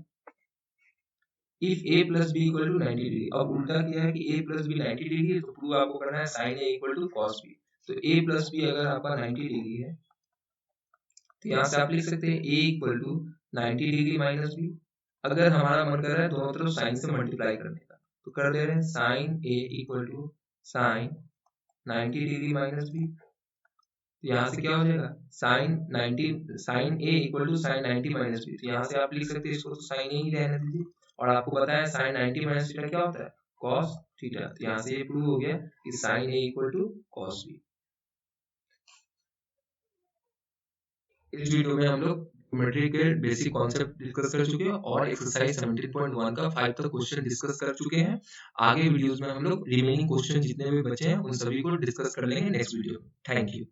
Speaker 1: if a plus B equal to 90 degree, अब उल्टा किया है कि a प्लस बी 90 डिग्री है, तो प्रूव आपको करना है sin a equal to cos b। तो a प्लस बी अगर आपका 90 डिग्री है तो यहाँ से आप लिख सकते हैं a equal to 90 degree minus B. अगर हमारा मन कर रहा है दोनों तरफ साइन से मल्टीप्लाई करने का, तो कर दे रहे हैं sin a equal to sin 90 degree minus B. तो यहाँ से क्या हो जाएगा, sine A equal to sine 90 minus B. तो यहाँ से आप लिख सकते हैं इसको तो साइन ए ही रहने दीजिए, और आपको पता है साइन 90 माइनस थीटा क्या होता है, कॉस थीटा। तो यहाँ से ये प्रूव हो गया कि sine A equal to cos B. इस वीडियो में हम लोग ज्योमेट्री के बेसिक कॉन्सेप्ट डिस्कस कर चुके हैं और एक्सरसाइज 17.1 का 5 तक क्वेश्चन डिस्कस कर चुके हैं। आगे वीडियोस में हम लोग रिमेनिंग क्वेश्चन जितने भी बचे हैं उन सभी को डिस्कस कर लेंगे नेक्स्ट वीडियो में। Thank you.